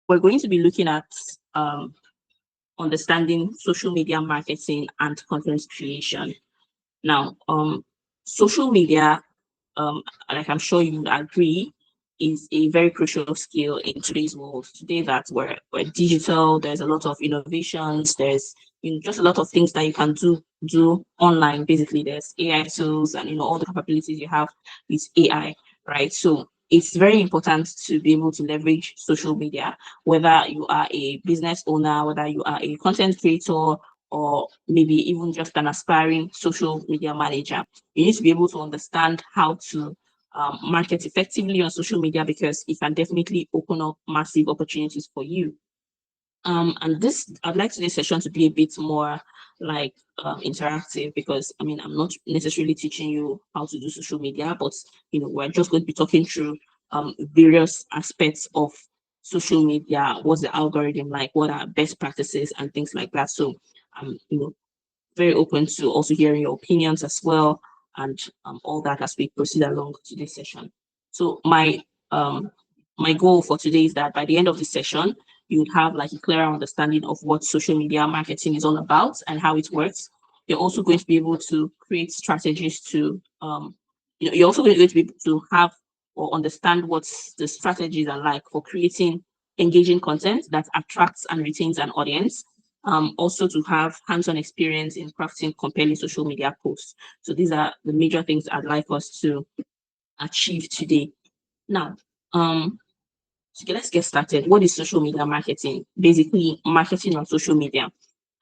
we're going to be looking at understanding social media marketing and content creation. Now, social media, like I'm sure you would agree, is a very crucial skill in today's world. Today that we're digital, there's a lot of innovations, there's just a lot of things that you can do online. Basically, there's AI tools and all the capabilities you have with AI, right? So it's very important to be able to leverage social media, whether you are a business owner, whether you are a content creator, or maybe even just an aspiring social media manager. You need to be able to understand how to market effectively on social media, because it can definitely open up massive opportunities for you. And this, I'd like today's session to be a bit more like interactive, because I mean, I'm not necessarily teaching you how to do social media, but we're just going to be talking through various aspects of social media. What's the algorithm like? What are best practices and things like that? So I'm very open to also hearing your opinions as well, and all that as we proceed along today's session. So um my goal for today is that by the end of the session, you would have like a clearer understanding of what social media marketing is all about and how it works. You're also going to be able to create strategies to you're also going to be able to have or understand what the strategies are like for creating engaging content that attracts and retains an audience. Also to have hands-on experience in crafting compelling social media posts. So these are the major things I'd like us to achieve today. Now, so okay, let's get started. What is social media marketing? Basically, marketing on social media.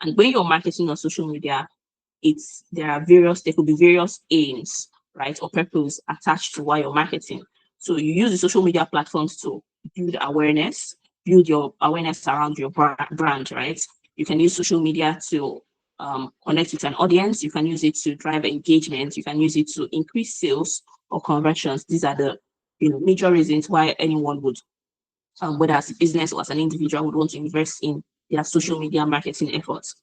And when you're marketing on social media, there could be various aims, right, or purpose attached to why you're marketing. So you use the social media platforms to build your awareness around your brand, right? You can use social media to connect with an audience. You can use it to drive engagement. You can use it to increase sales or conversions. These are the major reasons why anyone would, whether as a business or as an individual, would want to invest in their social media marketing efforts.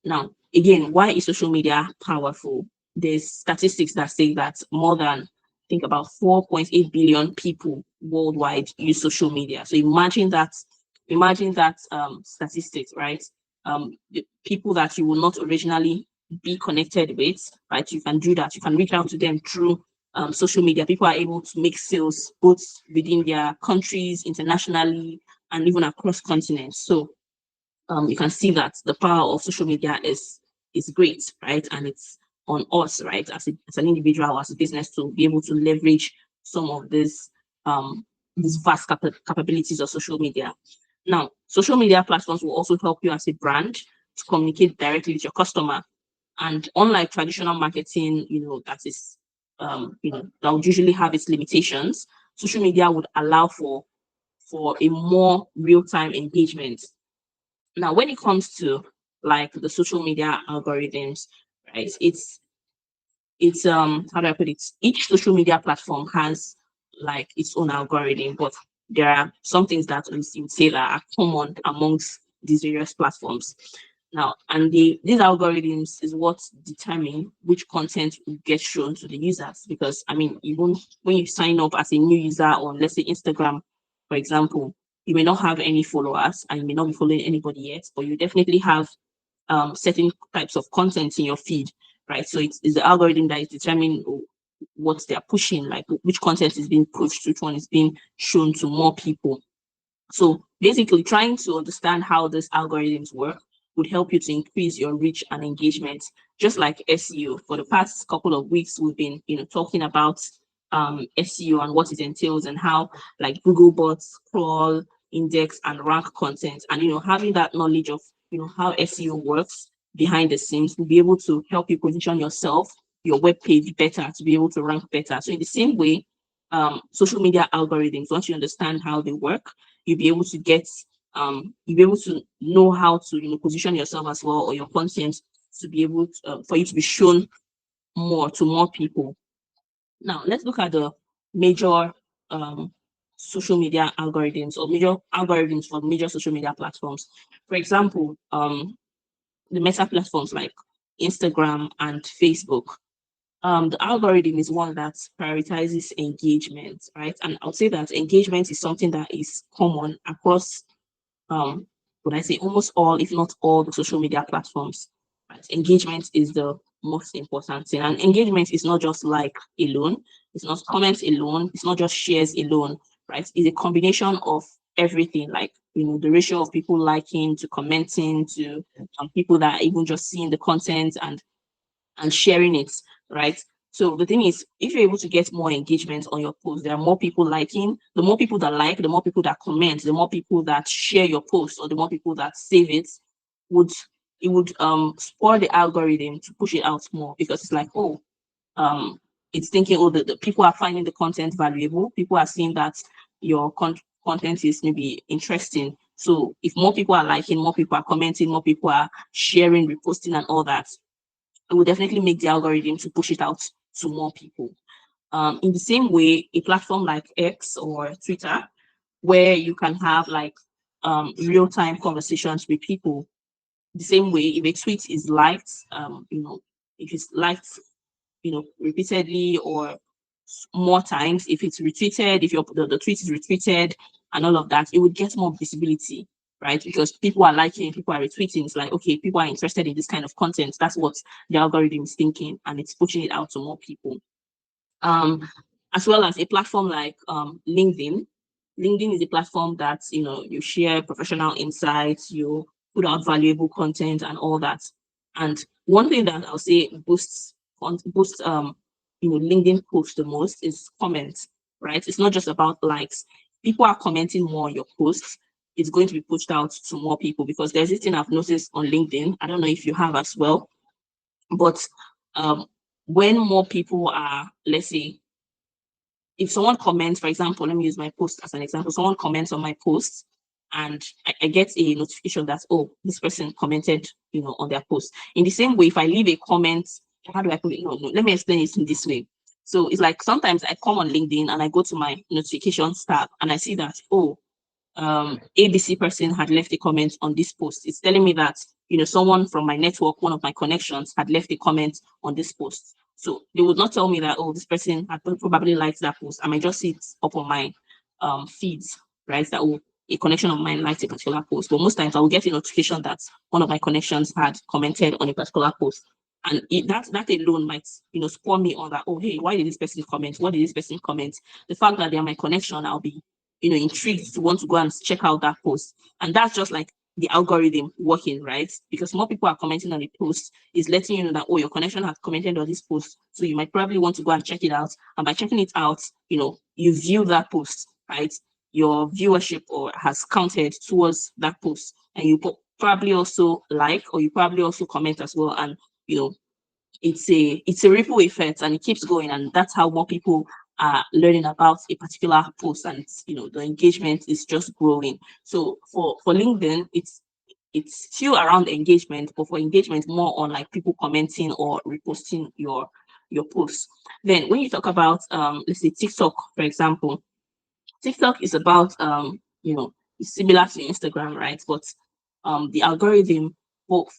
Now, again, why is social media powerful? There's statistics that say that more than, I think, about 4.8 billion people worldwide use social media. So imagine that statistics, right? The people that you will not originally be connected with, right? You can do that. You can reach out to them through social media. People are able to make sales both within their countries, internationally, and even across continents. So you can see that the power of social media is great, right? And it's on us, right, as an individual, as a business, to be able to leverage some of these vast capabilities of social media. Now, social media platforms will also help you as a brand to communicate directly with your customer. And unlike traditional marketing, that would usually have its limitations, social media would allow for a more real-time engagement. Now, when it comes to like the social media algorithms, right? It's how do I put it? Each social media platform has like its own algorithm, but there are some things that you would say that are common amongst these various platforms. Now, and these algorithms is what determine which content will get shown to the users. Because I mean, even when you sign up as a new user on, let's say, Instagram, for example, you may not have any followers and you may not be following anybody yet, but you definitely have certain types of content in your feed, right? So it's the algorithm that is determining what they're pushing, like which content is being pushed, which one is being shown to more people. So basically, trying to understand how these algorithms work would help you to increase your reach and engagement. Just like SEO, for the past couple of weeks, we've been talking about SEO and what it entails, and how like Google bots crawl, index, and rank content. And having that knowledge of how SEO works behind the scenes will be able to help you position yourself, your web page better, to be able to rank better. So in the same way, social media algorithms, once you understand how they work, you'll be able to you'll be able to know how to position yourself as well, or your content, to be able to, for you to be shown more to more people. Now let's look at the major um social media algorithms, or major algorithms for major social media platforms. For example, the meta platforms like Instagram and Facebook. The algorithm is one that prioritizes engagement, right? And I'll say that engagement is something that is common across would I say almost all, if not all, the social media platforms. Right? Engagement is the most important thing, and engagement is not just like alone, it's not comments alone, it's not just shares alone, right? It's a combination of everything, like the ratio of people liking to commenting to people that are even just seeing the content and sharing it, right? So the thing is, if you're able to get more engagement on your post, there are more people liking. The more people that like, the more people that comment, the more people that share your post, or the more people that save it, would it would spoil the algorithm to push it out more, because it's like, oh, it's thinking, oh, the people are finding the content valuable. People are seeing that your content is maybe interesting. So if more people are liking, more people are commenting, more people are sharing, reposting, and all that, it will definitely make the algorithm to push it out to more people. In the same way, a platform like X or Twitter, where you can have like real-time conversations with people, the same way, if a tweet is liked, if it's liked, repeatedly or more times, if it's retweeted, if the tweet is retweeted and all of that, it would get more visibility, right? Because people are liking, people are retweeting. It's like, okay, people are interested in this kind of content. That's what the algorithm is thinking, and it's pushing it out to more people. As well as a platform like LinkedIn. LinkedIn is a platform that you share professional insights, you put out valuable content and all that. And one thing that I'll say boosts LinkedIn posts the most is comments, right? It's not just about likes. People are commenting more on your posts. It's going to be pushed out to more people, because there's this thing I've noticed on LinkedIn. I don't know if you have as well, but when more people are, let's say, if someone comments, for example, let me use my post as an example. Someone comments on my post, and I get a notification that, oh, this person commented, on their post. In the same way, if I leave a comment, how do I put it? No, let me explain it in this way. So it's like sometimes I come on LinkedIn and I go to my notifications tab and I see that, oh, ABC person had left a comment on this post. It's telling me that, someone from my network, one of my connections, had left a comment on this post. So they would not tell me that, oh, this person had probably liked that post. I might just see it up on my feeds, right? That, oh, a connection of mine liked a particular post. But most times I will get a notification that one of my connections had commented on a particular post. And that alone might, spur me on that, oh, hey, why did this person comment? What did this person comment? The fact that they are my connection, I'll be intrigued to want to go and check out that post. And that's just like the algorithm working, right? Because more people are commenting on the post is letting you know that, oh, your connection has commented on this post. So you might probably want to go and check it out. And by checking it out, you view that post, right? Your viewership or has counted towards that post. And you probably also like, or you probably also comment as well. And, it's a ripple effect, and it keeps going, and that's how more people are learning about a particular post, and the engagement is just growing. So for LinkedIn, it's still around engagement, but for engagement more on like people commenting or reposting your posts. Then when you talk about let's say TikTok, for example, TikTok is about it's similar to Instagram, right? But the algorithm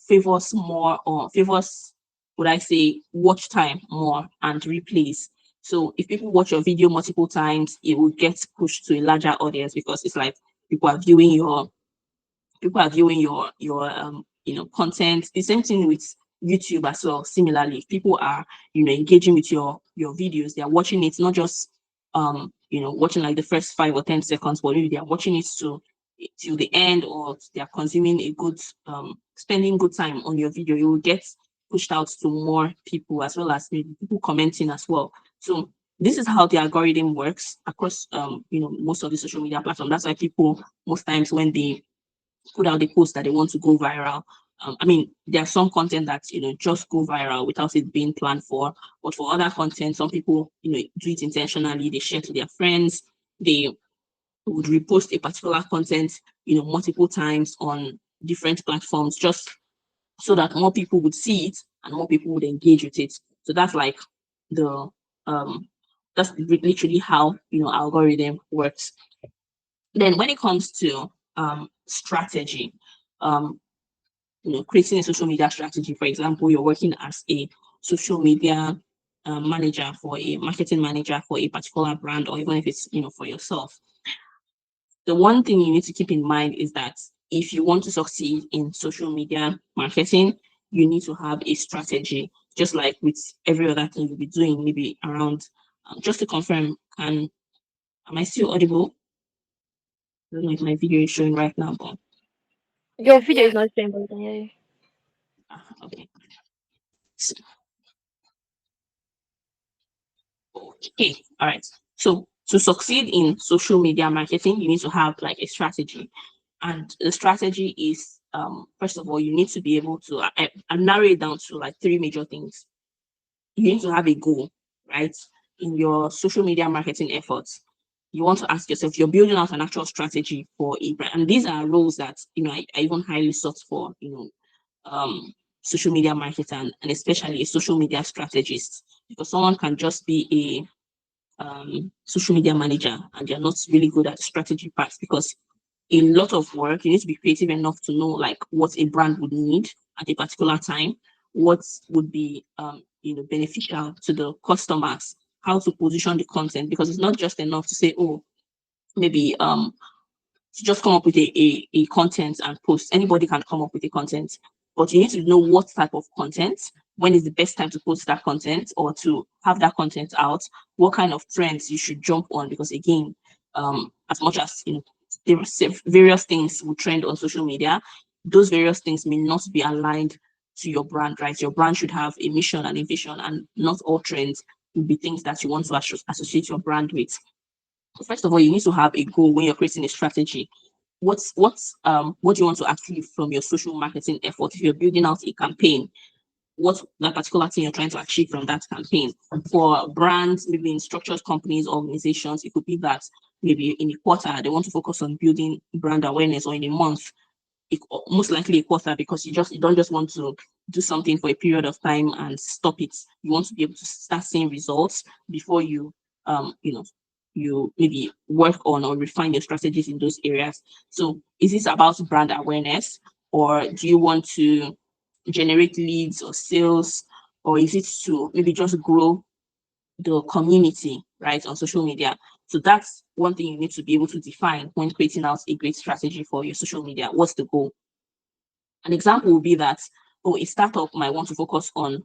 favors more, or favors, would I say, watch time more and replays. So if people watch your video multiple times, it will get pushed to a larger audience, because it's like people are viewing your content. The same thing with YouTube as well. Similarly, if people are engaging with your videos, they are watching it, not just watching like the first 5 or 10 seconds, but maybe they are watching it till the end, or they are consuming a good spending good time on your video. You will get pushed out to more people, as well as maybe people commenting as well. So this is how the algorithm works across most of the social media platforms. That's why people, most times when they put out the post that they want to go viral, I mean, there are some content that just go viral without it being planned for. But for other content, some people do it intentionally. They share to their friends. They would repost a particular content multiple times on different platforms, just so that more people would see it and more people would engage with it. So that's like the that's literally how algorithm works. Then when it comes to strategy, um, creating a social media strategy. For example, you're working as a social media manager, for a marketing manager for a particular brand, or even if it's for yourself. The one thing you need to keep in mind is that if you want to succeed in social media marketing, you need to have a strategy, just like with every other thing you'll be doing, maybe around. Just to confirm, am I still audible? I don't know if my video is showing right now, but Your video is not showing, but we can hear you. okay. So, okay, all right. So to succeed in social media marketing, you need to have like a strategy. And the strategy is first of all, you need to be able to narrow it down to like three major things. You need to have a goal, right? In your social media marketing efforts. You want to ask yourself, you're building out an actual strategy for a brand. And these are roles that, I even highly sought for, um, social media marketer and especially a social media strategist, because someone can just be a social media manager and they're not really good at the strategy part, because a lot of work, you need to be creative enough to know like what a brand would need at a particular time, what would be beneficial to the customers, how to position the content, because it's not just enough to say, oh, maybe to just come up with a content and post. Anybody can come up with a content, but you need to know what type of content, when is the best time to post that content or to have that content out, what kind of trends you should jump on. Because again, as much as there are various things will trend on social media, those various things may not be aligned to your brand, right? Your brand should have a mission and a vision, and not all trends will be things that you want to associate your brand with. First of all, you need to have a goal when you're creating a strategy. What do you want to achieve from your social marketing effort? If you're building out a campaign, what that particular thing you're trying to achieve from that campaign. For brands, maybe in structured companies, organizations, it could be that maybe in a quarter they want to focus on building brand awareness, or in a month, most likely a quarter, because you don't just want to do something for a period of time and stop it. You want to be able to start seeing results before you um you know you maybe work on or refine your strategies in those areas. So is this about brand awareness, or do you want to generate leads or sales, or is it to maybe just grow the community, right, on social media? So that's one thing you need to be able to define when creating out a great strategy for your social media. What's the goal? An example would be that, oh, a startup might want to focus on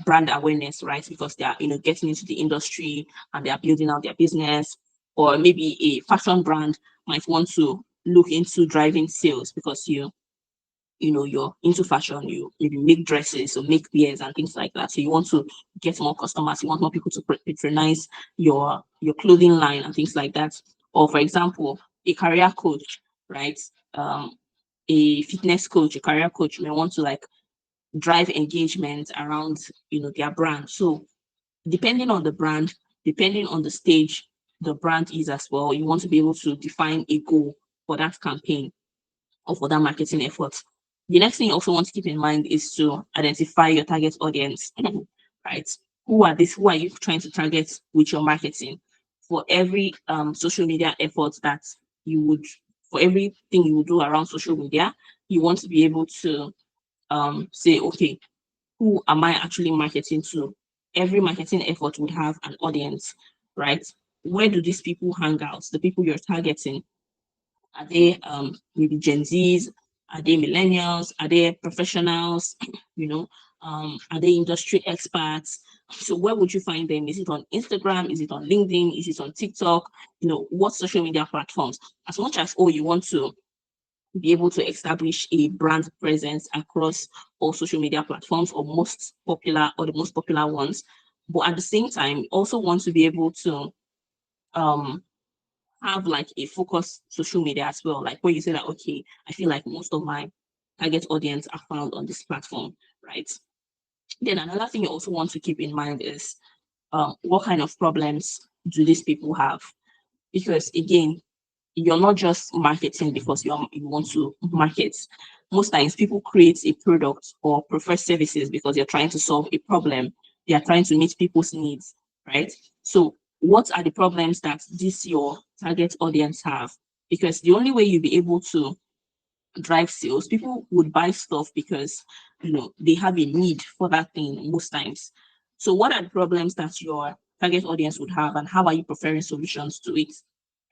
brand awareness, right? Because they are, getting into the industry and they are building out their business. Or maybe a fashion brand might want to look into driving sales, because you're into fashion, you maybe make dresses or make beers and things like that. So you want to get more customers, you want more people to patronize your clothing line and things like that. Or for example, a career coach, right? A fitness coach, a career coach may want to like drive engagement around their brand. So depending on the brand, depending on the stage the brand is as well, you want to be able to define a goal for that campaign or for that marketing effort. The next thing you also want to keep in mind is to identify your target audience, right? Who are you trying to target with your marketing? For every social media effort that you would, for everything you would do around social media, you want to be able to say, okay, who am I actually marketing to? Every marketing effort would have an audience, right? Where do these people hang out? The people you're targeting, are they maybe Gen Zs? Are they millennials? Are they professionals? you know, are they industry experts? So where would you find them? Is it on Instagram? Is it on LinkedIn? Is it on TikTok? What social media platforms? As much as, oh, you want to be able to establish a brand presence across all social media platforms, or the most popular ones. But at the same time, you also want to be able to um have like a focused social media as well. Like where you say that, okay, I feel like most of my target audience are found on this platform, right? Then another thing you also want to keep in mind is what kind of problems do these people have? Because again, you're not just marketing because you want to market. Most times people create a product or prefer services because they're trying to solve a problem. They are trying to meet people's needs, right? So what are the problems that this your target audience have? Because the only way you'll be able to drive sales, people would buy stuff because they have a need for that thing most times. So what are the problems that your target audience would have, and how are you preferring solutions to it?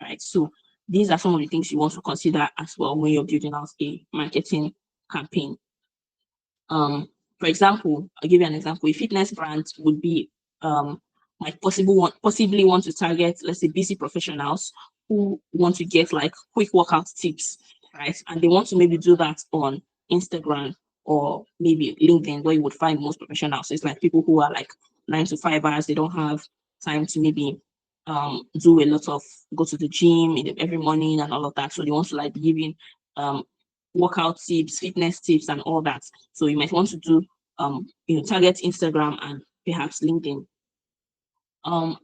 Right. So these are some of the things you want to consider as well when you're building out a marketing campaign. For example, I'll give you an example. A fitness brand would be might possibly want to target, let's say, busy professionals who want to get like quick workout tips, right? And they want to maybe do that on Instagram or maybe LinkedIn, where you would find most professionals. So it's like people who are like 9 to 5 hours, they don't have time to maybe do a lot of go to the gym every morning and all of that. So they want to like be giving workout tips, fitness tips, and all that. So you might want to do target Instagram and perhaps LinkedIn.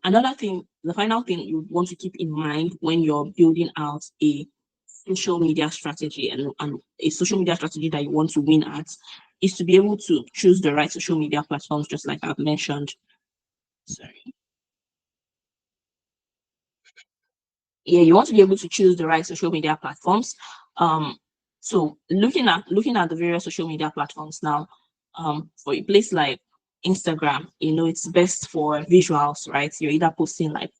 Another thing, the final thing you want to keep in mind when you're building out a social media strategy and a social media strategy that you want to win at is to be able to choose the right social media platforms, just like I've mentioned. Sorry. Yeah, you want to be able to choose the right social media platforms. So looking at the various social media platforms now, for a place like Instagram, it's best for visuals, right? You're either posting like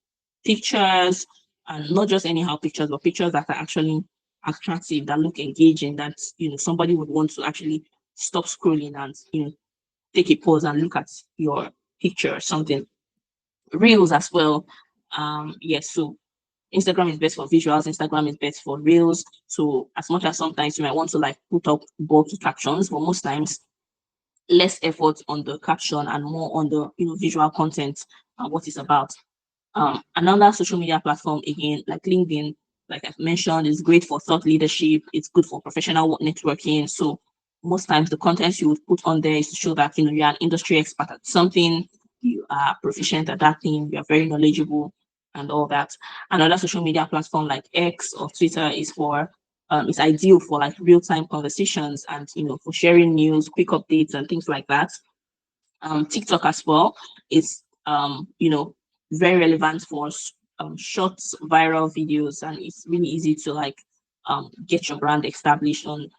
pictures, and not just anyhow pictures, but pictures that are actually attractive, that look engaging, that somebody would want to actually stop scrolling and take a pause and look at your picture or something. Reels as well. Yes, so Instagram is best for visuals, Instagram is best for reels. So as much as sometimes you might want to like put up bulky captions, but most times less effort on the caption and more on the visual content and what it's about. Another social media platform again, like LinkedIn, like I've mentioned, is great for thought leadership. It's good for professional networking. So most times the content you would put on there is to show that you're an industry expert at something, you are proficient at that thing, you are very knowledgeable, and all that. Another social media platform like X or Twitter is for it's ideal for like real-time conversations and for sharing news, quick updates, and things like that. TikTok as well is very relevant for short viral videos, and it's really easy to like get your brand established on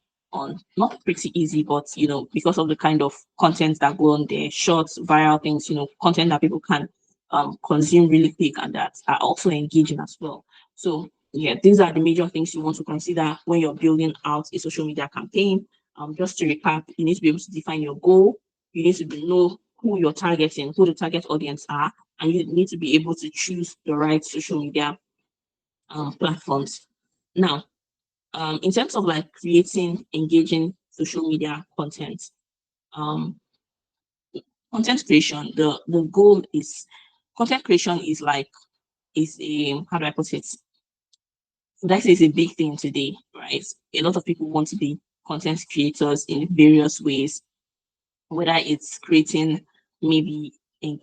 not pretty easy, but because of the kind of content that go on there, short viral things, content that people can consume really quick and that are also engaging as well. So yeah, these are the major things you want to consider when you're building out a social media campaign. Just to recap, you need to be able to define your goal. You need to know who you're targeting, who the target audience are, and you need to be able to choose the right social media platforms. Now, in terms of like creating engaging social media content, um, content creation, the goal is content creation is a how do I put it? That is a big thing today, right? A lot of people want to be content creators in various ways, whether it's creating maybe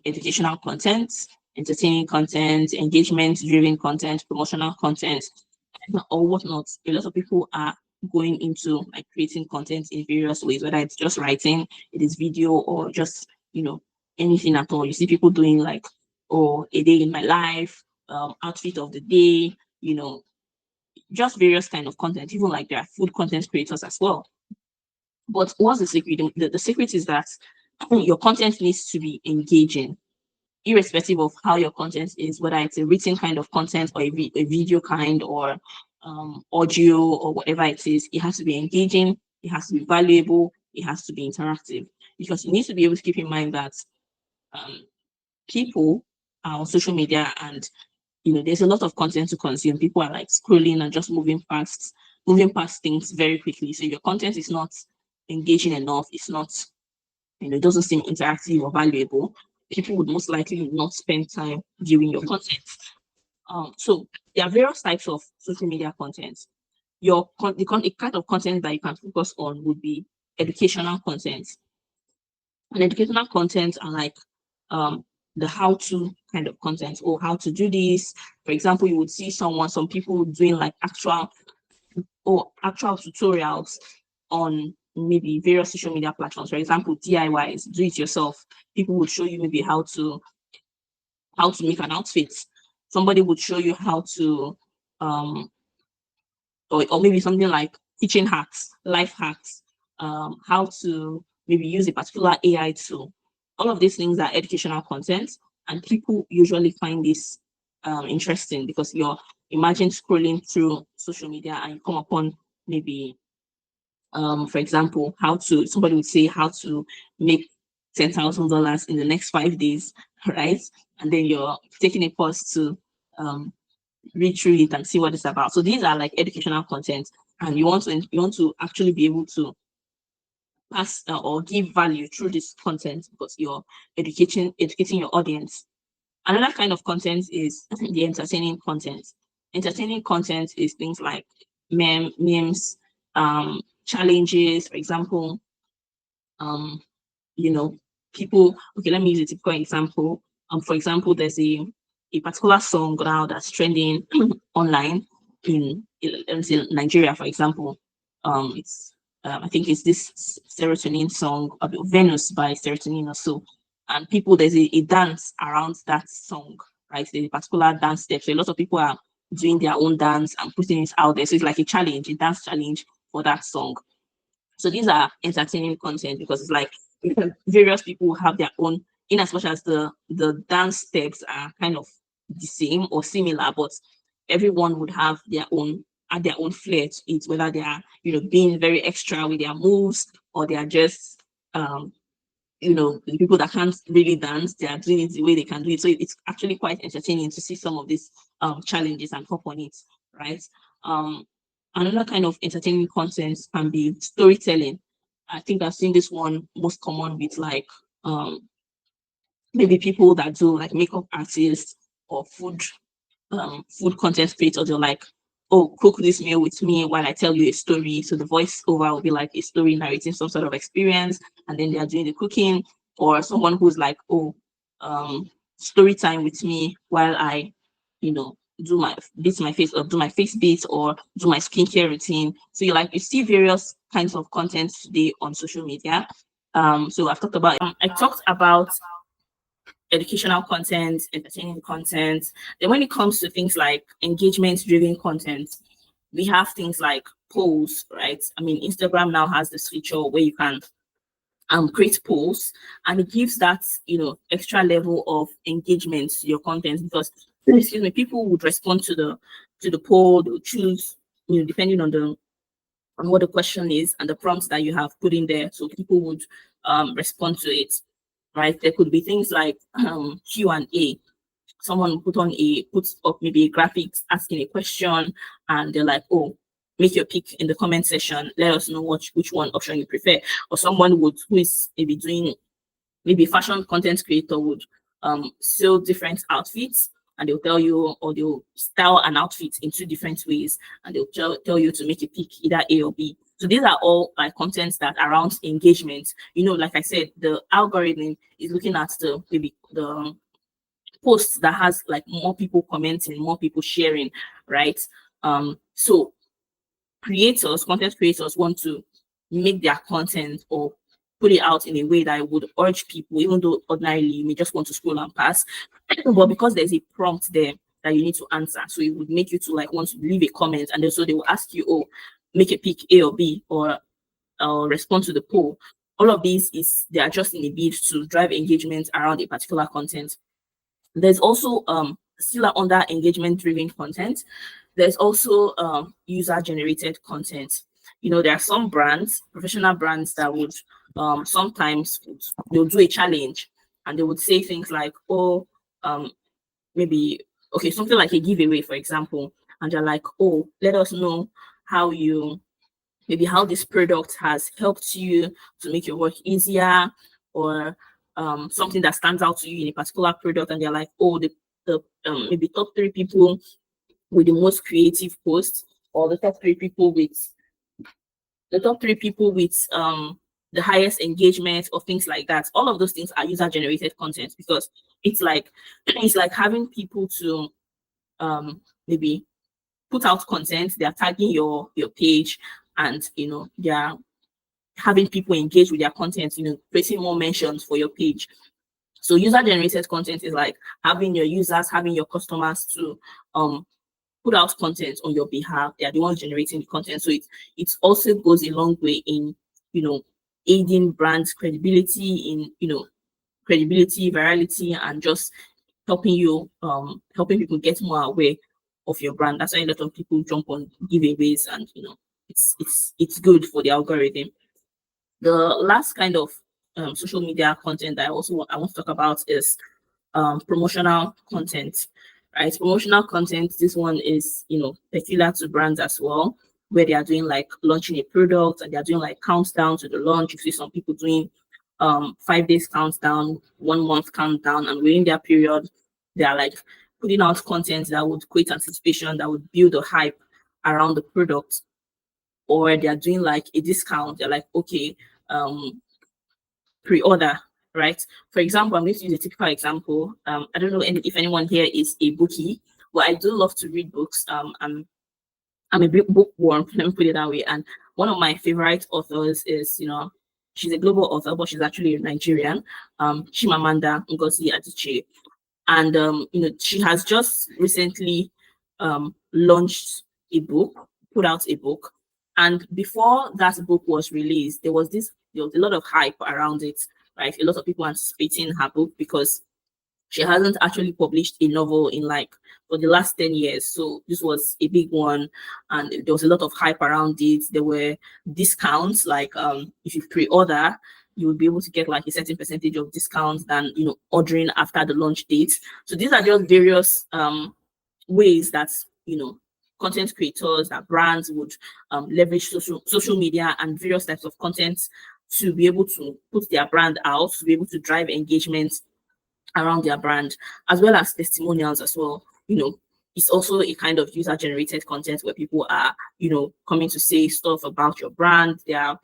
educational content, entertaining content, engagement driven content, promotional content, or whatnot. A lot of people are going into like creating content in various ways, whether it's just writing, it is video, or just anything at all. You see people doing like, oh, a day in my life, outfit of the day, just various kind of content. Even like there are food content creators as well. But what's the secret? The secret is that your content needs to be engaging, irrespective of how your content is, whether it's a written kind of content or a video kind or audio or whatever it is. It has to be engaging, it has to be valuable, it has to be interactive, because you need to be able to keep in mind that um, people are on social media, and there's a lot of content to consume. People are like scrolling and just moving past things very quickly. So your content is not engaging enough, it's not it doesn't seem interactive or valuable, people would most likely not spend time viewing your content. So there are various types of social media content. The kind of content that you can focus on would be educational content. And educational content are like the how-to kind of content, or how to do this. For example, you would see some people doing like actual tutorials on maybe various social media platforms. For example, DIYs, do it yourself. People would show you maybe how to make an outfit. Somebody would show you how to um or maybe something like kitchen hacks, life hacks, how to maybe use a particular AI tool. All of these things are educational content, and people usually find this interesting because imagine scrolling through social media and you come upon maybe for example, how to somebody would say how to make $10,000 in the next 5 days, right? And then you're taking a pause to um, read through it and see what it's about. So these are like educational content, and you want to actually be able to pass or give value through this content because you're educating your audience. Another kind of content is the entertaining content. Entertaining content is things like memes, challenges, for example, um, you know, people. Okay, let me use a typical example. For example, there's a particular song now that's trending online in Nigeria, for example. It's I think it's this serotonin song, Venus by Serotonin or so. And people, there's a dance around that song, right? There's a particular dance step. So a lot of people are doing their own dance and putting it out there. So it's like a challenge, a dance challenge for that song. So these are entertaining content because it's like various people have their own, in as much as the dance steps are kind of the same or similar, but everyone would have their own add their own flair to it, whether they are being very extra with their moves or they are just the people that can't really dance, they are doing it the way they can do it. So it's actually quite entertaining to see some of these challenges and hop on it, right? Um, Another kind of entertaining content can be storytelling. I think I've seen this one most common with like maybe people that do like makeup artists or food content creators. They're like, oh, cook this meal with me while I tell you a story. So the voiceover will be like a story narrating some sort of experience, and then they are doing the cooking. Or someone who's like, oh, story time with me while I, do my beat my face or do my face beats or do my skincare routine. So you see various kinds of content today on social media. So I talked about educational content, entertaining content. Then when it comes to things like engagement driven content, we have things like polls, right? I mean, Instagram now has this feature where you can create polls, and it gives that extra level of engagement to your content because excuse me, people would respond to the poll, they'll choose, depending on the on what the question is and the prompts that you have put in there. So people would respond to it, right? There could be things like Q&A. Someone puts up maybe a graphics asking a question, and they're like, oh, make your pick in the comment section. Let us know which one option you prefer. Or someone who is maybe doing maybe fashion content creator would sell different outfits, and they'll tell you, or they'll style an outfit in two different ways, and they'll tell you to make a pick either A or B. So these are all like contents that around engagement. Like I said, the algorithm is looking at the posts that has like more people commenting, more people sharing, right? So content creators want to make their content or put it out in a way that would urge people, even though ordinarily you may just want to scroll and pass. But because there's a prompt there that you need to answer, so it would make you to like want to leave a comment, and then so they will ask you, oh, make a pick A or B, or respond to the poll. All of these they are just in a bid to drive engagement around a particular content. There's also still under engagement driven content. There's also user generated content. There are some brands, professional brands, that would sometimes they'll do a challenge, and they would say things like, oh, maybe, okay, something like a giveaway, for example, and they're like, oh, let us know how how this product has helped you to make your work easier, or something that stands out to you in a particular product, and they're like, oh, the maybe top three people with the most creative posts, or the top three people with the highest engagement, or things like that. All of those things are user generated content because it's like it's like having people to maybe put out content. They're tagging your page, and they're having people engage with their content, creating more mentions for your page. So user generated content is like having your users, having your customers to put out content on your behalf. They are the ones generating the content. So it also goes a long way in aiding brands credibility, in credibility, virality, and just helping people get more aware of your brand. That's why a lot of people jump on giveaways, and it's good for the algorithm. The last kind of social media content that I want to talk about is promotional content, right? Promotional content, this one is, peculiar to brands as well, where they are doing like launching a product and they are doing like countdown to the launch. You see some people doing 5 days countdown, 1 month countdown, and within their period, they are like putting out content that would create anticipation, that would build a hype around the product. Or they are doing like a discount. They're like, okay, pre-order, right? For example, I'm going to use a typical example. I don't know if anyone here is a bookie, but I do love to read books. I'm a big bookworm, let me put it that way. And one of my favorite authors is, she's a global author, but she's actually a Nigerian, Chimamanda Ngozi Adichie. And she has just recently launched a book, put out a book. And before that book was released, there was a lot of hype around it, right? A lot of people anticipating her book because she hasn't actually published a novel in like for the last 10 years. So this was a big one, and there was a lot of hype around it. There were discounts, like if you pre-order, you would be able to get like a certain percentage of discounts than ordering after the launch date. So these are just various ways that content creators, that brands would leverage social media and various types of content to be able to put their brand out, to be able to drive engagement around their brand, as well as testimonials as well. It's also a kind of user generated content where people are, coming to say stuff about your brand. They are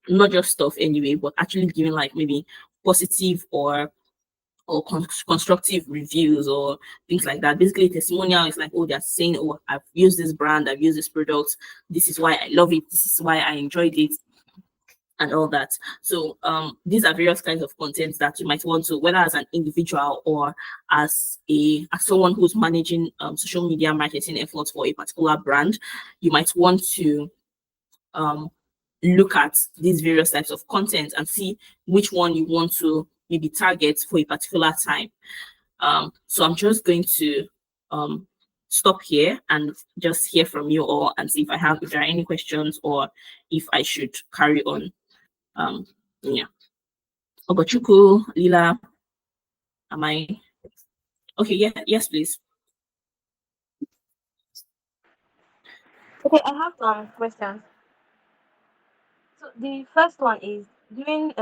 not just stuff anyway, but actually giving like maybe positive or constructive reviews or things like that. Basically, testimonial is like, oh, they're saying, oh, I've used this brand, I've used this product, this is why I love it, this is why I enjoyed it, and all that. So these are various kinds of content that you might want to, whether as an individual or as someone who's managing social media marketing efforts for a particular brand, you might want to look at these various types of content and see which one you want to maybe target for a particular time. So I'm just going to stop here and just hear from you all and see if there are any questions or if I should carry on. Yeah. Ogochukwu, Lila, am I okay? Yeah, yes, please. Okay, I have some questions. So the first one is during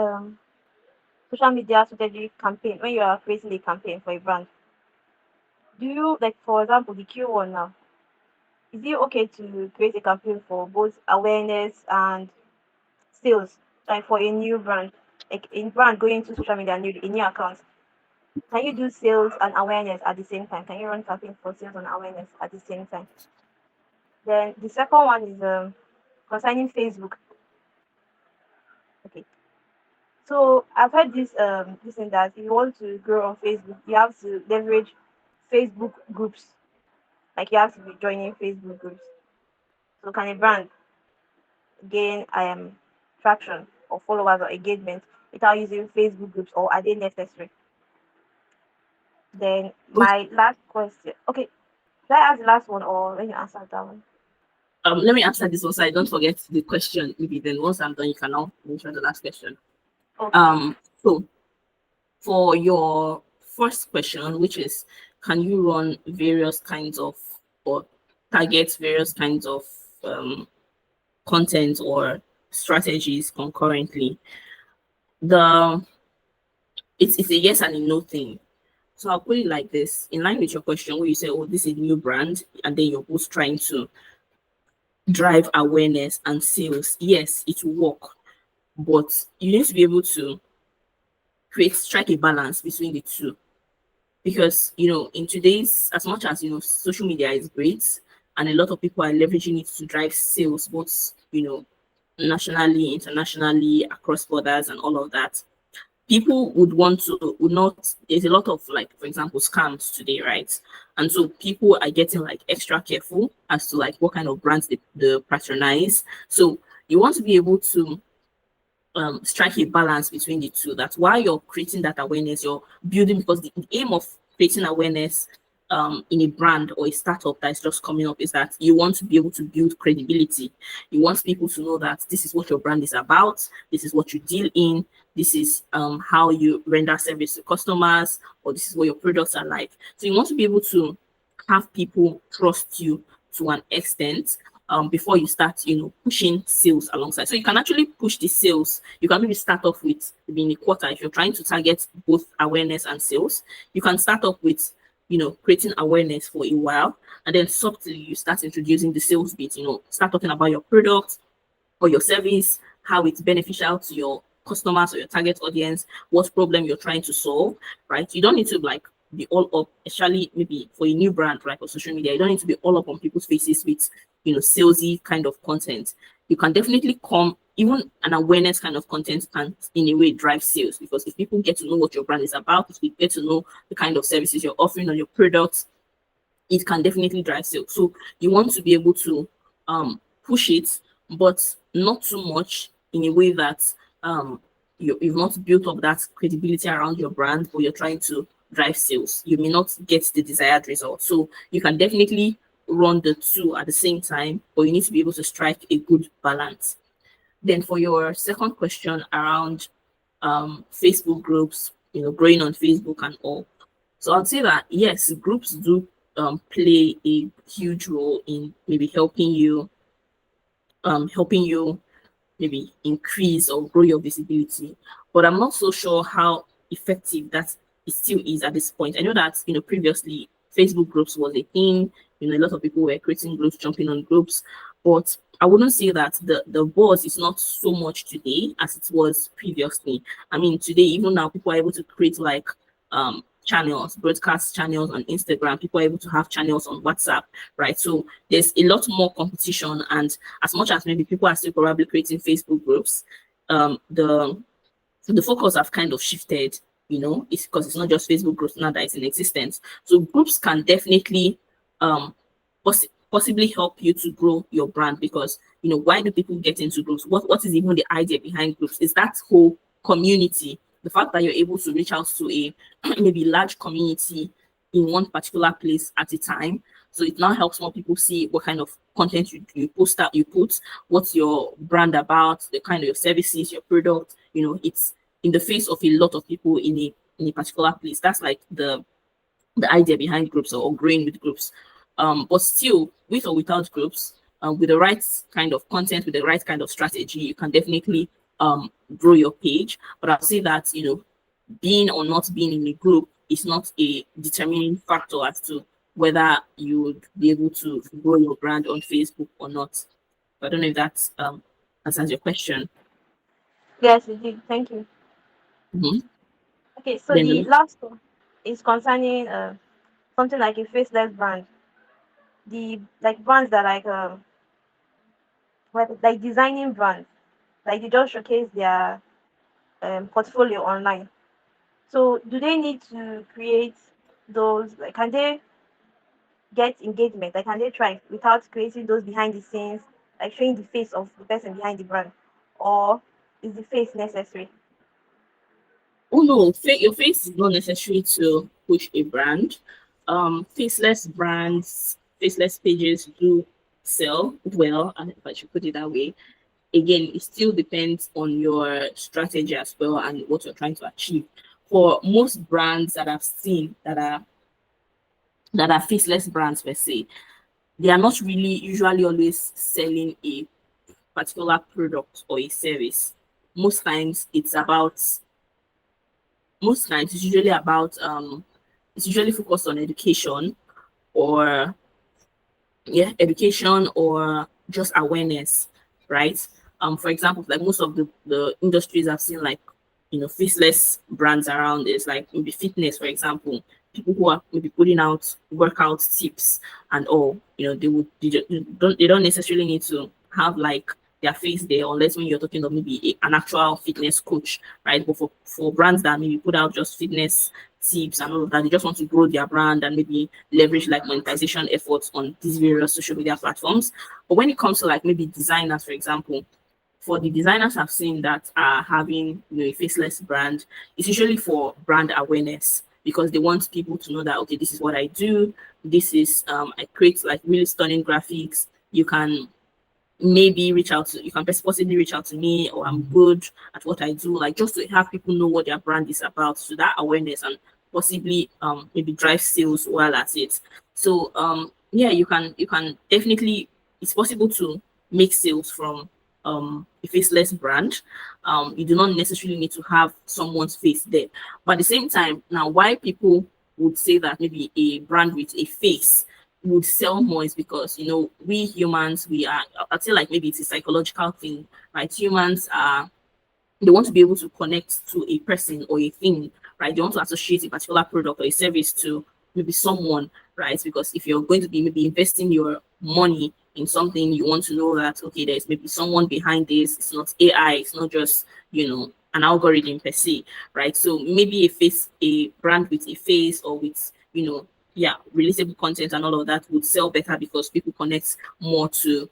social media strategy campaign, when you are creating a campaign for a brand, do you, like, for example, the Q1 now, is it okay to create a campaign for both awareness and sales, like for a new brand, like a brand going to social media, a new account? Can you do sales and awareness at the same time? Can you run campaign for sales and awareness at the same time? Then the second one is concerning Facebook. Okay. So I've heard this thing that if you want to grow on Facebook, you have to leverage Facebook groups. Like you have to be joining Facebook groups. So can a brand gain traction or followers or engagement without using Facebook groups, or are they necessary? Then my last question. Okay, should I ask the last one or when you answer that one? Let me answer this one so I don't forget the question. Maybe then once I'm done, you can now mention the last question. Okay. So for your first question, which is, can you run various kinds of or target various kinds of content or strategies concurrently? It's a yes and a no thing. So I'll put it like this, in line with your question, where you say, oh, this is a new brand, and then you're both trying to drive awareness and sales. Yes, it will work, but you need to be able to strike a balance between the two. Because in today's, as much as social media is great and a lot of people are leveraging it to drive sales, both nationally, internationally, across borders and all of that, people would not, there's a lot of, like, for example, scams today, right? And so people are getting like extra careful as to like what kind of brands they patronize. So you want to be able to strike a balance between the two, that while you're creating that awareness, you're building, because the aim of creating awareness in a brand or a startup that is just coming up is that you want to be able to build credibility. You want people to know that this is what your brand is about, this is what you deal in, this is how you render service to customers, or this is what your products are like. So you want to be able to have people trust you to an extent before you start, pushing sales alongside. So you can actually push the sales. You can maybe start off with maybe in a quarter if you're trying to target both awareness and sales. You can start off with creating awareness for a while, and then subtly you start introducing the sales bit. Start talking about your product or your service, how it's beneficial to your customers or your target audience, what problem you're trying to solve, right? You don't need to like be all up, especially maybe for a new brand, right, or social media. You don't need to be all up on people's faces with, salesy kind of content. You can definitely come, even an awareness kind of content can in a way drive sales, because if people get to know what your brand is about, if they get to know the kind of services you're offering or your products, it can definitely drive sales. So you want to be able to push it, but not too much in a way that you've not built up that credibility around your brand, or you're trying to drive sales. You may not get the desired result. So you can definitely run the two at the same time, but you need to be able to strike a good balance. Then for your second question around Facebook groups, growing on Facebook and all. So I'd say that yes, groups do play a huge role in maybe helping you maybe increase or grow your visibility. But I'm not so sure how effective that it still is at this point. I know that previously Facebook groups was a thing. A lot of people were creating groups, jumping on groups, but I wouldn't say that the buzz is not so much today as it was previously. I mean, today, even now, people are able to create like channels, broadcast channels on Instagram. People are able to have channels on WhatsApp, right? So there's a lot more competition, and as much as maybe people are still probably creating Facebook groups, the focus have kind of shifted. It's because it's not just Facebook groups now that is in existence. So groups can definitely possibly help you to grow your brand, because why do people get into groups? What is even the idea behind groups? Is that whole community, the fact that you're able to reach out to a maybe large community in one particular place at a time. So it now helps more people see what kind of content you post out, you put, what's your brand about, the kind of your services, your product. It's in the face of a lot of people in a particular place. That's like the idea behind groups, or growing with groups. But still, with or without groups, with the right kind of content, with the right kind of strategy, you can definitely grow your page. But I'll say that being or not being in a group is not a determining factor as to whether you would be able to grow your brand on Facebook or not. I don't know if that answers your question. Yes, it did. Thank you. Mhm. Okay, so Then the the last one is concerning something like a faceless brand. The like brands that like designing brands, like they just showcase their portfolio online. So do they need to create those? Like, can they get engagement? Like, can they try without creating those behind the scenes, like showing the face of the person behind the brand, or is the face necessary? Oh no, your face is not necessary to push a brand. Faceless brands, faceless pages do sell well, if I should put it that way. Again, it still depends on your strategy as well and what you're trying to achieve. For most brands that I've seen that are faceless brands per se, they are not really usually always selling a particular product or a service. Most times it's about most times it's usually focused on education, or education, or just awareness, right? For example, like most of the industries I've seen, like faceless brands around, is like maybe fitness, for example. People who are maybe putting out workout tips and all, they don't necessarily need to have like their face there, unless when you're talking of maybe an actual fitness coach, right? But for brands that maybe put out just fitness tips and all of that, they just want to grow their brand and maybe leverage like monetization efforts on these various social media platforms. But when it comes to like maybe designers, for example, for the designers I've seen that are having a faceless brand, it's usually for brand awareness. because they want people to know that, okay, this is what I do. This is I create like really stunning graphics. You can maybe reach out to, you can possibly reach out to me, or I'm good at what I do, like just to have people know what their brand is about, so that awareness, and possibly maybe drive sales while at it. So yeah, you can definitely, it's possible to make sales from a faceless brand. You do not necessarily need to have someone's face there, but at the same time, now why people would say that maybe a brand with a face would sell more is because, we humans, we are, I'd say, like, maybe it's a psychological thing, right? Humans are, they want to be able to connect to a person or a thing, right? They want to associate a particular product or a service to maybe someone, right? Because if you're going to be maybe investing your money in something, you want to know that, okay, there's maybe someone behind this. It's not AI, it's not just, an algorithm per se, right? So maybe a brand with a face, or with, yeah, relatable content and all of that would sell better because people connect more to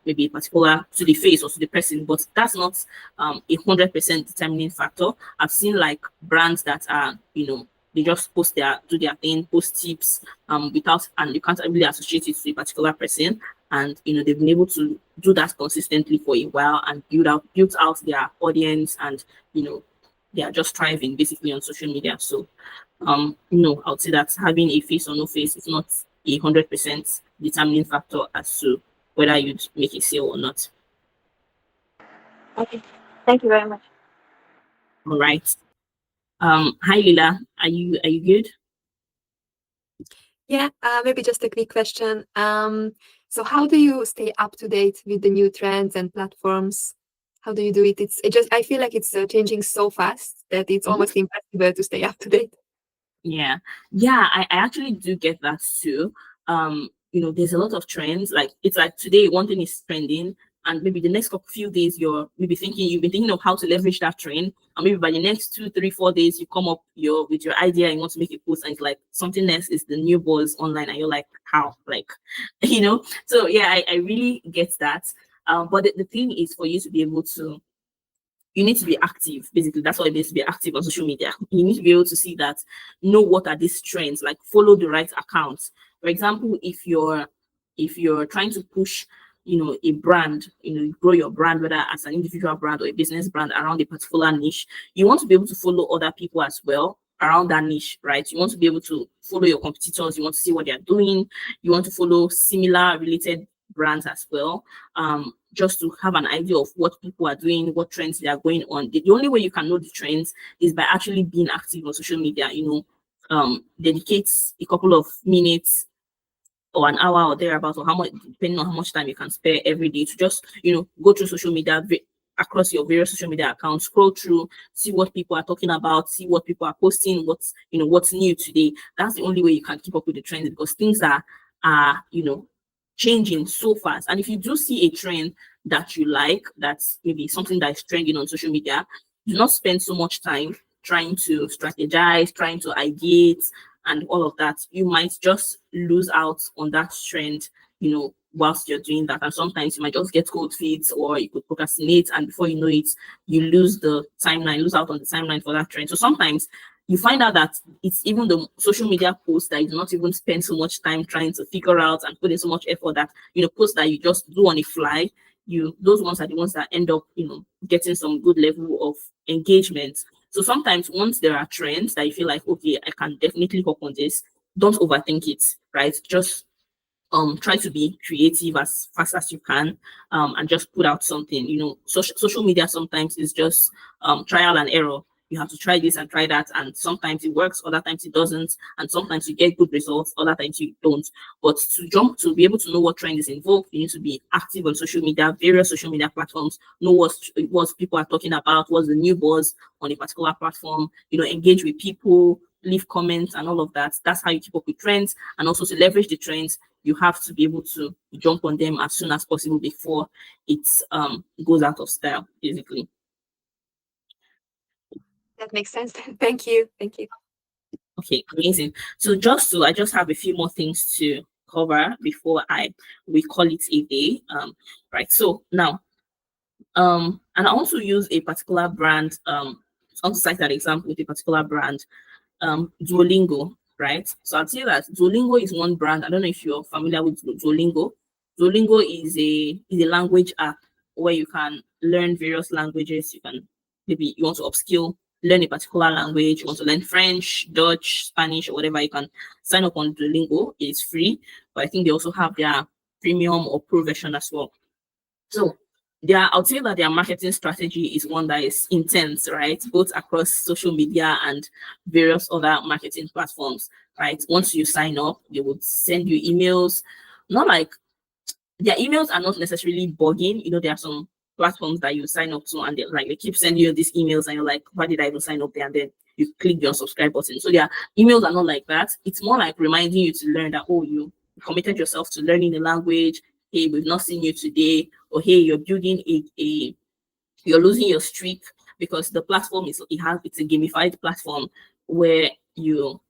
maybe a particular, to the face or to the person, but that's not 100% determining factor. I've seen like brands that are, they just do their thing, post tips without, and you can't really associate it to a particular person. And they've been able to do that consistently for a while and built out their audience, and they are just thriving basically on social media. So no, I would say that having a face or no face is not 100% determining factor as to whether you'd make a sale or not. Okay. Thank you very much. All right. Hi Lila, are you good? Yeah, maybe just a quick question. So how do you stay up to date with the new trends and platforms? How do you do it? I feel like it's changing so fast that it's Mhm. almost impossible to stay up to date. Yeah, yeah, I actually do get that too. There's a lot of trends. Like, it's like today one thing is trending, and maybe the next few days you've been thinking of how to leverage that trend, and maybe by the next 2, 3, 4 days you come up with your idea and you want to make a post, and it's like something else is the new buzz online, and you're like, how? Like, So yeah, I really get that. But the thing is for you to be able to, you need to be active. Basically, that's what it means to be active on social media. You need to be able to see that, know what are these trends, like follow the right accounts. For example, if you're trying to push, a brand, you grow your brand, whether as an individual brand or a business brand around a particular niche, you want to be able to follow other people as well around that niche, right? You want to be able to follow your competitors, you want to see what they're doing, you want to follow similar related brands as well, just to have an idea of what people are doing, what trends they are going on. The only way you can know the trends is by actually being active on social media. Dedicate a couple of minutes or an hour or thereabouts, or how much, depending on how much time you can spare every day, to just go through social media, across your various social media accounts, scroll through, see what people are talking about, see what people are posting, what's new today. That's the only way you can keep up with the trends, because things are changing so fast. And if you do see a trend that you like, that's maybe something that is trending on social media, do not spend so much time trying to strategize, trying to ideate, and all of that. You might just lose out on that trend, whilst you're doing that. And sometimes you might just get cold feet, or you could procrastinate, and before you know it, you lose out on the timeline for that trend. So sometimes you find out that it's even the social media posts that you do not even spend so much time trying to figure out and put in so much effort, that posts that you just do on a fly, those ones are the ones that end up getting some good level of engagement. So sometimes once there are trends that you feel like, okay, I can definitely hop on this, don't overthink it, right? Just try to be creative as fast as you can, and just put out something. Social media sometimes is just trial and error. You have to try this and try that, and sometimes it works, other times it doesn't, and sometimes you get good results, other times you don't. But to be able to know what trend is involved, you need to be active on social media, various social media platforms, know what people are talking about, what's the new buzz on a particular platform, engage with people, leave comments and all of that. That's how you keep up with trends. And also, to leverage the trends, you have to be able to jump on them as soon as possible before it goes out of style, basically. That makes sense. Thank you. Thank you. Okay, amazing. So I just have a few more things to cover before we call it a day. Right. So now, and I also use a particular brand. I want to cite that example with a particular brand. Duolingo, right? So I'd say that Duolingo is one brand. I don't know if you're familiar with Duolingo. Duolingo is a language app where you can learn various languages. You can, maybe you want to upskill, learn a particular language, you want to learn French, Dutch, Spanish, or whatever, you can sign up on Duolingo. It's free, but I think they also have their premium or pro version as well. So I would say that their marketing strategy is one that is intense, right? Both across social media and various other marketing platforms, right? Once you sign up, they would send you emails. Not like their emails are not necessarily bugging. There are some platforms that you sign up to and they keep sending you these emails and you're like, why did I even sign up there? And then you click the unsubscribe button. So their emails are not like that. It's more like reminding you to learn that, oh, you committed yourself to learning the language. Hey, we've not seen you today. Or hey, you're building you're losing your streak, because the platform it's a gamified platform where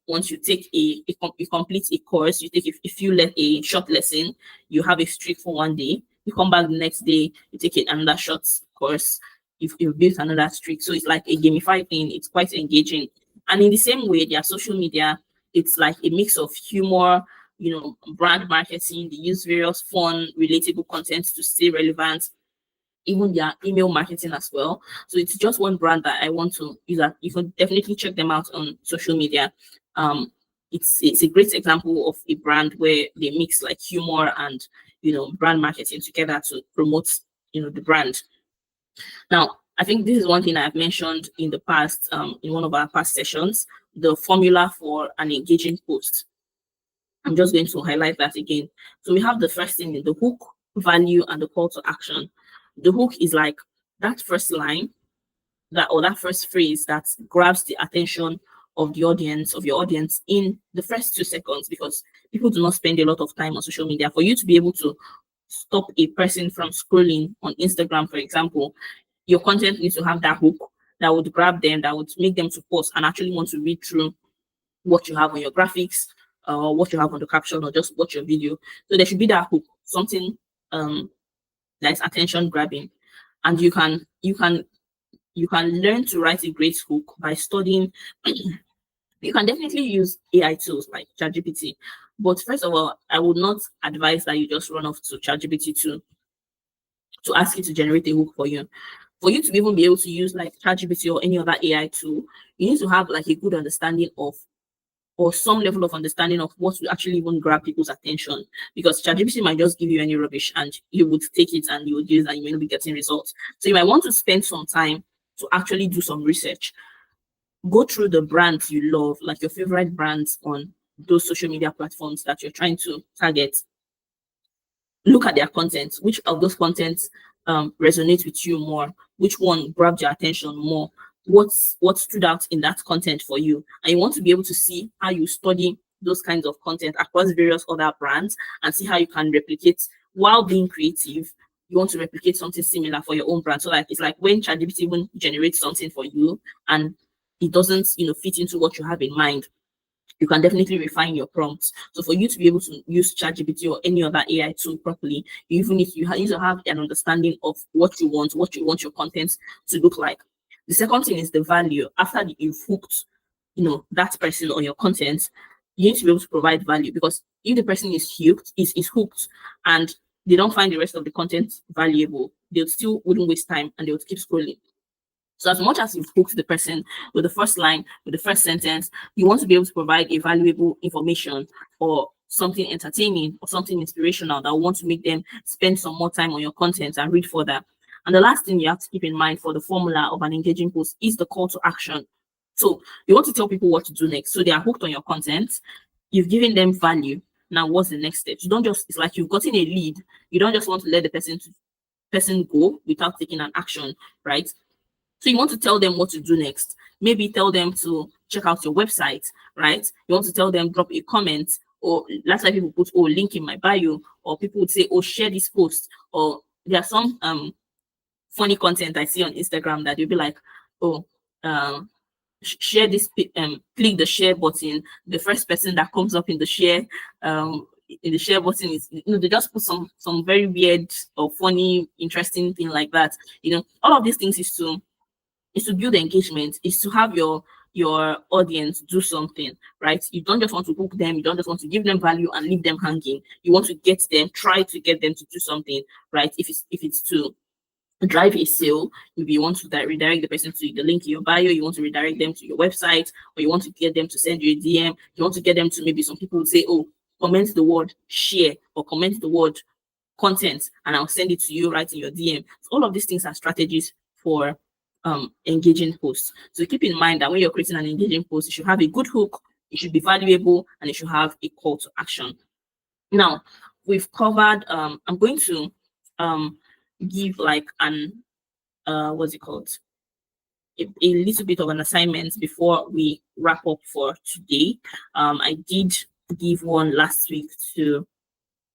once you take you complete a course, you take a short lesson, you have a streak for one day, you come back the next day, you take another short course, you've built another streak. So it's like a gamified thing. It's quite engaging. And in the same way, their social media, it's like a mix of humor, brand marketing. They use various fun, relatable content to stay relevant, even their email marketing as well. So it's just one brand that I want to use. That you can definitely check them out on social media. It's a great example of a brand where they mix like humor and brand marketing together to promote the brand. Now, I think this is one thing I've mentioned in the past, in one of our past sessions, the formula for an engaging post. I'm just going to highlight that again. So we have the first thing, the hook, value, and the call to action. The hook is like that first line, that first phrase that grabs the attention of your audience in the first 2 seconds, because people do not spend a lot of time on social media. For you to be able to stop a person from scrolling on Instagram, for example, your content needs to have that hook that would grab them, that would make them to pause and actually want to read through what you have on your graphics, what you have on the caption, or just watch your video. So there should be that hook, something that is attention grabbing. And you can learn to write a great hook by studying. You can definitely use AI tools like ChatGPT, but first of all, I would not advise that you just run off to ChatGPT to ask it to generate a hook for you. For you to even be able to use like ChatGPT or any other AI tool, you need to have like a good understanding of, or some level of understanding of, what will actually even grab people's attention. Because ChatGPT might just give you any rubbish and you would take it and you would use it and you may not be getting results. So you might want to spend some time to actually do some research. Go through the brands you love, like your favorite brands on those social media platforms that you're trying to target. Look at their content. Which of those contents resonates with you more? Which one grabbed your attention more? What stood out in that content for you? And you want to be able to see how you study those kinds of content across various other brands and see how you can replicate. While being creative, you want to replicate something similar for your own brand. So like it's like when ChatGPT even generates something for you and it doesn't fit into what you have in mind, you can definitely refine your prompts. So for you to be able to use ChatGPT or any other AI tool properly, you need to have an understanding of what you want your content to look like. The second thing is the value. After you've hooked, that person or your content, you need to be able to provide value, because if the person is hooked and they don't find the rest of the content valuable, they still wouldn't waste time and they would keep scrolling. So as much as you've hooked the person with the first line, with the first sentence, you want to be able to provide a valuable information or something entertaining or something inspirational that will want to make them spend some more time on your content and read further. And the last thing you have to keep in mind for the formula of an engaging post is the call to action. So you want to tell people what to do next. So they are hooked on your content. You've given them value. Now, what's the next step? It's like you've gotten a lead. You don't just want to let the person go without taking an action, right? So you want to tell them what to do next. Maybe tell them to check out your website, right? You want to tell them drop a comment, or last time people put, oh, link in my bio, or people would say, oh, share this post. Or there are some funny content I see on Instagram that you'll be like, oh, share this, click the share button. The first person that comes up in the share button is, they just put some very weird or funny, interesting thing like that. All of these things is to build engagement, is to have your your audience do something, right? You don't just want to hook them, you don't just want to give them value and leave them hanging. You want to get them, try to get them to do something, right? If it's to drive a sale, if you want to redirect the person to the link in your bio, you want to redirect them to your website, or you want to get them to send you a DM, you want to get them to, maybe some people would say, oh, comment the word share or comment the word content and I'll send it to you right in your DM. So all of these things are strategies for engaging posts. So keep in mind that when you're creating an engaging post, it should have a good hook, it should be valuable, and it should have a call to action. Now, we've covered, I'm going to give like an, what's it called? A little bit of an assignment before we wrap up for today. I did give one last week to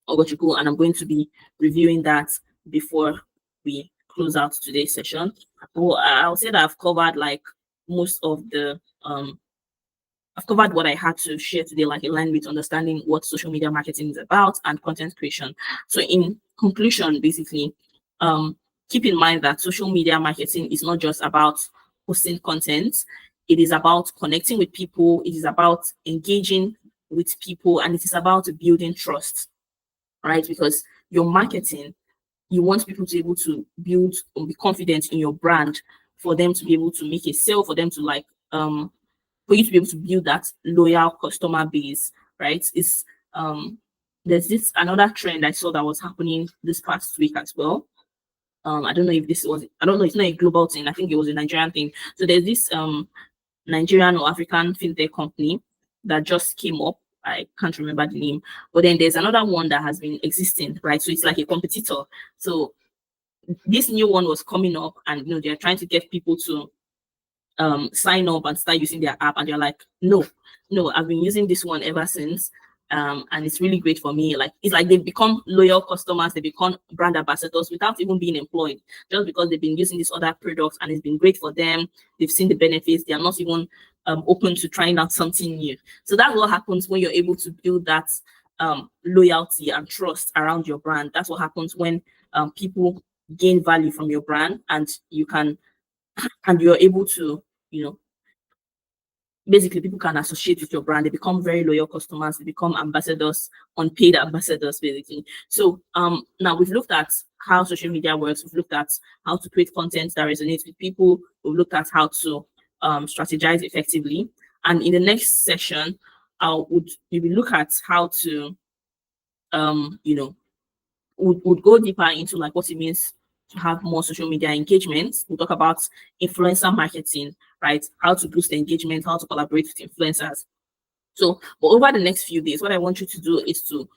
Ogochukwu, and I'm going to be reviewing that before we close out today's session. Well, I'll say that I've covered like most of the I've covered what I had to share today, like in line with understanding what social media marketing is about and content creation. So in conclusion, basically, keep in mind that social media marketing is not just about posting content. It is about connecting with people. It is about engaging with people, and it is about building trust, right? Because your marketing, you want people to be able to build or be confident in your brand, for them to be able to make a sale, for them to like for you to be able to build that loyal customer base, right? It's there's this another trend I saw that was happening this past week as well. I don't know if this was, I don't know, it's not a global thing. I think it was a Nigerian thing. So there's this Nigerian or African fintech company that just came up. I can't remember the name, but then there's another one that has been existing, right? So it's like a competitor. So this new one was coming up, and they're trying to get people to sign up and start using their app, and they're like, no, I've been using this one ever since, and it's really great for me. Like, it's like they become loyal customers, they become brand ambassadors without even being employed, just because they've been using these other products and it's been great for them. They've seen the benefits, they are not even open to trying out something new. So that's what happens when you're able to build that loyalty and trust around your brand. That's what happens when people gain value from your brand, and you're able to, basically people can associate with your brand. They become very loyal customers. They become ambassadors, unpaid ambassadors, basically. So now we've looked at how social media works. We've looked at how to create content that resonates with people. We've looked at how to strategize effectively. And in the next session, we will look at how to, would go deeper into like what it means to have more social media engagement. We'll talk about influencer marketing, right? How to boost engagement, how to collaborate with influencers. So, but over the next few days, what I want you to do is to,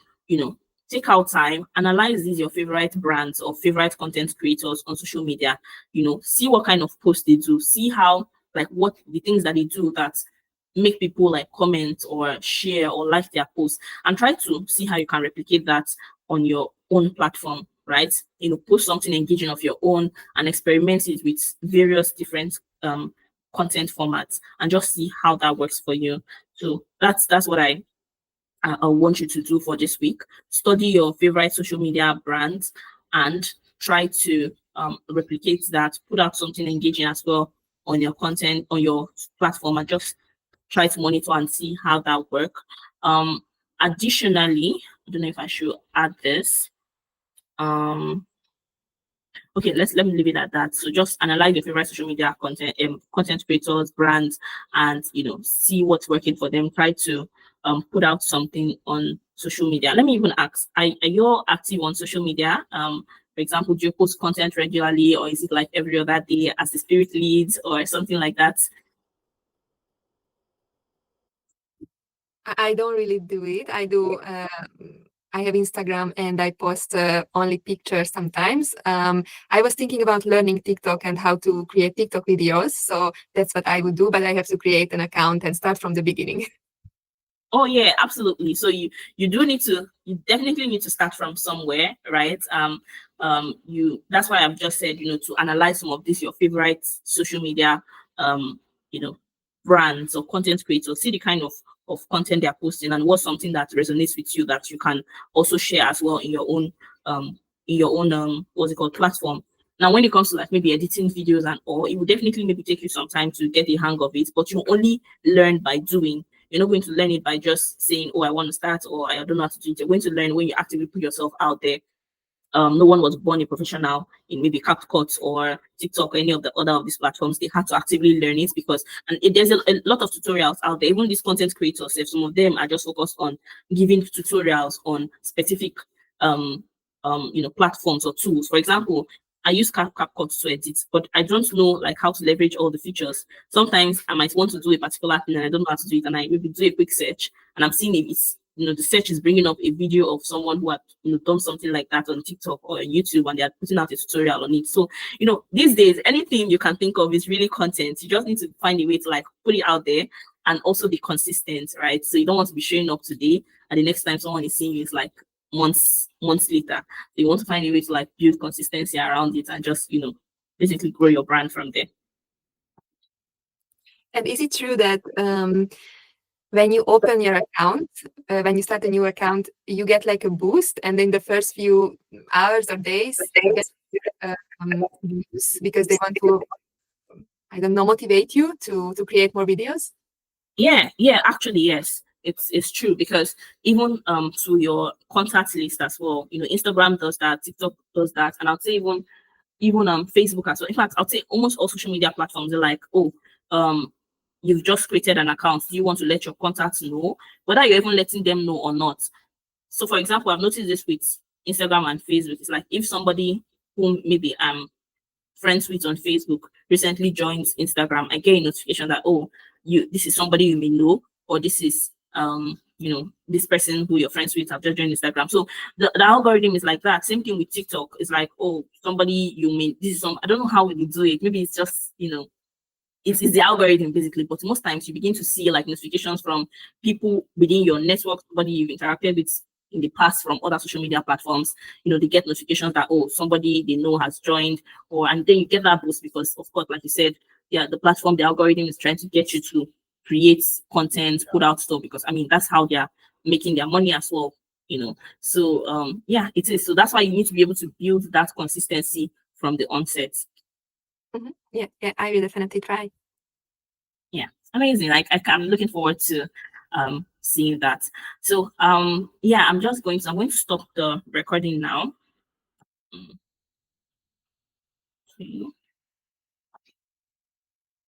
take out time, analyze these your favorite brands or favorite content creators on social media, see what kind of posts they do, see how, like, what the things that they do that make people like comment or share or like their posts, and try to see how you can replicate that on your own platform, right? Post something engaging of your own and experiment it with various different content formats, and just see how that works for you. So that's what I want you to do for this week. Study your favorite social media brands and try to replicate that, put out something engaging as well on your content, on your platform, and just try to monitor and see how that work. Additionally, I don't know if I should add this. Okay, let me leave it at that. So just analyze your favorite social media content creators, brands, and see what's working for them. Try to put out something on social media. Let me even ask, are you active on social media? For example, do you post content regularly, or is it like every other day as the spirit leads, or something like that? I don't really do it. I do. I have Instagram and I post only pictures sometimes. I was thinking about learning TikTok and how to create TikTok videos. So that's what I would do, but I have to create an account and start from the beginning. Oh yeah, absolutely. So you definitely need to start from somewhere, right? That's why I've just said, to analyze some of these your favorite social media brands or content creators, see the kind of content they're posting and what's something that resonates with you that you can also share as well in your own what's it called, platform. Now, when it comes to like maybe editing videos and all, it will definitely maybe take you some time to get the hang of it, but you only learn by doing. You're not going to learn it by just saying, oh, I want to start, or I don't know how to do it. You're going to learn when you actively put yourself out there. No one was born a professional in maybe CapCut or TikTok or any of the other of these platforms. They had to actively learn it because, there's a lot of tutorials out there. Even these content creators, if some of them are just focused on giving tutorials on specific, platforms or tools. For example, I use CapCut to edit, but I don't know like how to leverage all the features. Sometimes I might want to do a particular thing and I don't know how to do it, and I maybe do a quick search and I'm seeing if it's, the search is bringing up a video of someone who had, done something like that on TikTok or on YouTube, and they are putting out a tutorial on it. So, these days, anything you can think of is really content. You just need to find a way to like put it out there and also be consistent, right? So you don't want to be showing up today and the next time someone is seeing you is like months later. So you want to find a way to like build consistency around it and just, basically grow your brand from there. And is it true that when you open your account, when you start a new account, you get like a boost, and in the first few hours or days, you get views because they want to, I don't know, motivate you to create more videos? Yeah, actually, yes. It's true, because even to your contact list as well, Instagram does that, TikTok does that, and I'll say even Facebook as well. In fact, I'll say almost all social media platforms are like, oh, you've just created an account. Do you want to let your contacts know, whether you're even letting them know or not? So, for example, I've noticed this with Instagram and Facebook. It's like if somebody whom maybe I'm friends with on Facebook recently joins Instagram, I get a notification that, oh, this is somebody you may know, or this is this person who you're friends with have just joined Instagram. So the algorithm is like that. Same thing with TikTok. It's like, oh, somebody you may, this is some, I don't know how we do it. Maybe it's just it's the algorithm basically, but most times you begin to see like notifications from people within your network, somebody you've interacted with in the past from other social media platforms. They get notifications that, oh, somebody they know has joined, and then you get that boost because, of course, like you said, yeah, the platform, the algorithm is trying to get you to create content, put out stuff, because that's how they're making their money as well. So yeah, it is. So that's why you need to be able to build that consistency from the onset. Mm-hmm. Yeah, I will definitely try. Yeah, amazing. Like I'm looking forward to seeing that. So yeah, I'm going to stop the recording now. Okay.